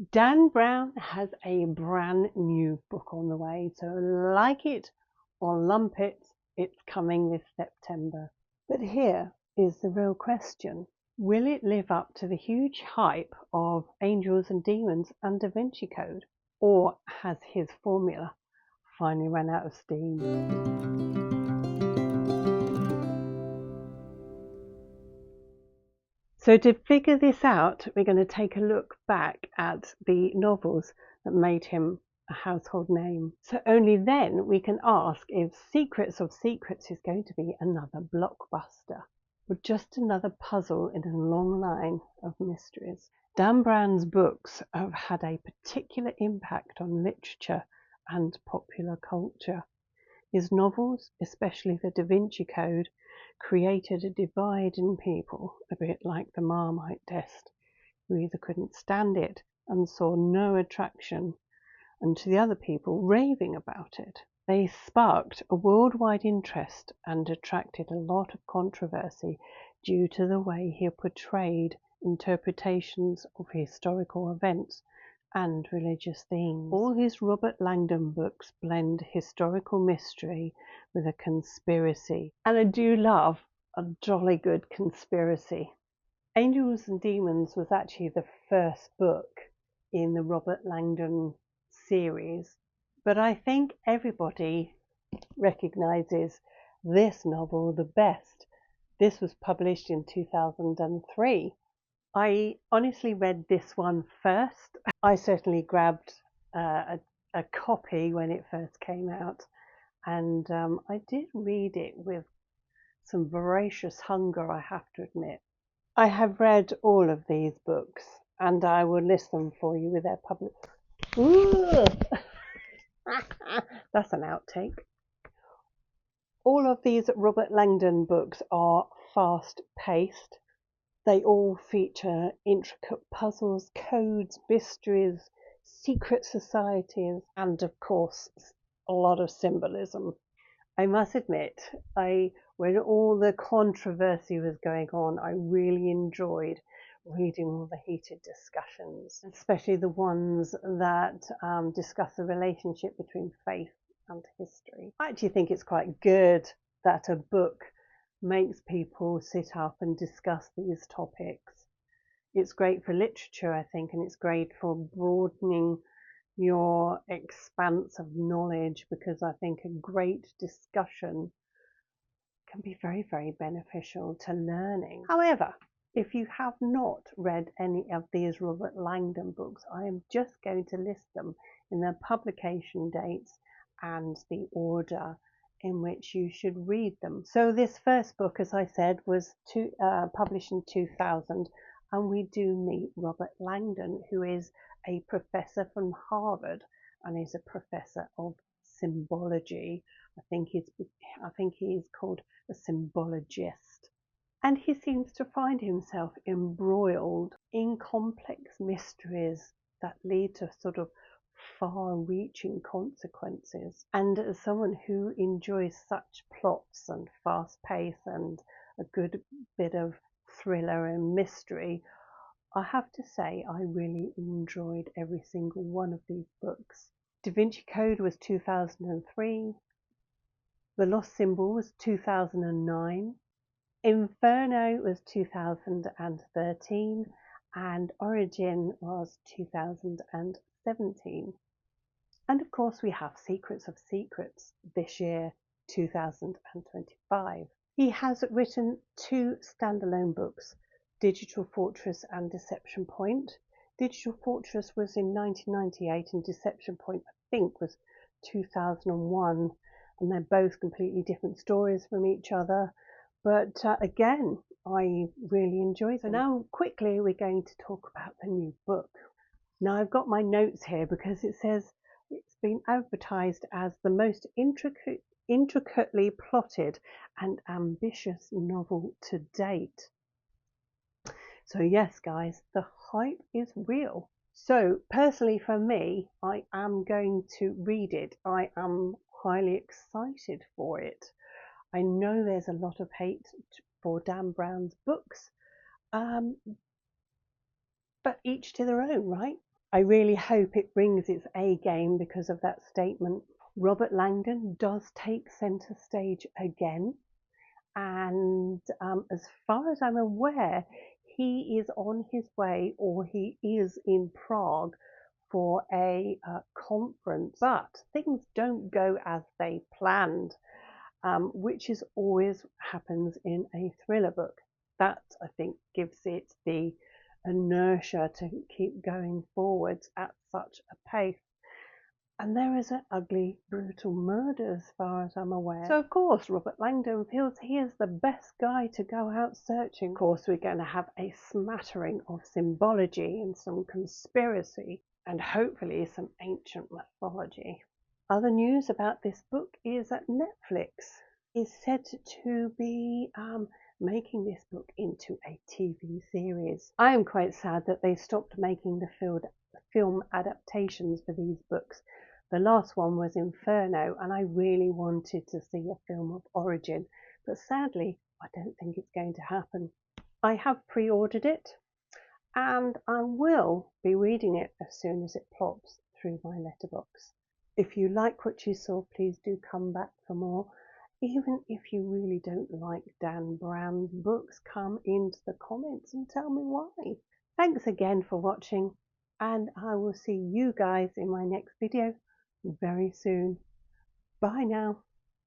Dan Brown has a brand new book on the way, so like it or lump it, it's coming this September. But here is the real question. Will it live up to the huge hype of Angels and Demons and Da Vinci Code? Or has his formula finally run out of steam? So to figure this out, we're going to take a look back at the novels that made him a household name. So only then we can ask if Secrets of Secrets is going to be another blockbuster or just another puzzle in a long line of mysteries. Dan Brown's books have had a particular impact on literature and popular culture. His novels, especially the Da Vinci Code, created a divide in people, a bit like the Marmite test, who either couldn't stand it and saw no attraction, and to the other people raving about it. They sparked a worldwide interest and attracted a lot of controversy due to the way he portrayed interpretations of historical events and religious themes. All his Robert Langdon books blend historical mystery with a conspiracy, and I do love a jolly good conspiracy. Angels and Demons was actually the first book in the Robert Langdon series, but I think everybody recognizes this novel the best. This was published in 2003. I honestly read this one first. I certainly grabbed a copy when it first came out, and I did read it with some voracious hunger, I have to admit. I have read all of these books, and I will list them for you with their public. Ooh! That's an outtake. All of these Robert Langdon books are fast-paced. They all feature intricate puzzles, codes, mysteries, secret societies, and of course, a lot of symbolism. I must admit, when all the controversy was going on, I really enjoyed reading all the heated discussions, especially the ones that discuss the relationship between faith and history. I actually think it's quite good that a book makes people sit up and discuss these topics. It's great for literature, I think, and it's great for broadening your expanse of knowledge, because I think a great discussion can be very, very beneficial to learning. However, if you have not read any of these Robert Langdon books, I am just going to list them in their publication dates and the order in which you should read them. So this first book, as I said, was published in 2000, and we do meet Robert Langdon, who is a professor from Harvard and is a professor of symbology. I think he's called a symbologist. And he seems to find himself embroiled in complex mysteries that lead to sort of far-reaching consequences. And as someone who enjoys such plots and fast pace and a good bit of thriller and mystery, I have to say I really enjoyed every single one of these books. Da Vinci Code was 2003, The Lost Symbol was 2009, Inferno was 2013, and Origin was 2017. And of course we have Secrets of Secrets this year, 2025. He has written two standalone books, Digital Fortress and Deception Point. Digital Fortress was in 1998 and Deception Point, I think, was 2001, and they're both completely different stories from each other. But again, I really enjoyed them. So now quickly we're going to talk about the new book. Now I've got my notes here because it says it's been advertised as the most intricately plotted and ambitious novel to date. So yes, guys, the hype is real. So personally for me, I am going to read it. I am highly excited for it. I know there's a lot of hate for Dan Brown's books, but each to their own, right? I really hope it brings its A game because of that statement. Robert Langdon does take centre stage again, and as far as I'm aware, he is on his way, or he is in Prague for a conference, but things don't go as they planned, which is always happens in a thriller book. That, I think, gives it the inertia to keep going forwards at such a pace. And there is an ugly, brutal murder as far as I'm aware. So of course Robert Langdon feels he is the best guy to go out searching. Of course we're going to have a smattering of symbology and some conspiracy and hopefully some ancient mythology. Other news about this book is that Netflix is said to be making this book into a TV series. I am quite sad that they stopped making the film adaptations for these books. The last one was Inferno, and I really wanted to see a film of origin, but sadly I don't think it's going to happen. I have pre-ordered it, and I will be reading it as soon as it plops through my letterbox. If you like what you saw, please do come back for more. Even if you really don't like Dan Brown's books, come into the comments and tell me why. Thanks again for watching, and I will see you guys in my next video very soon. Bye now.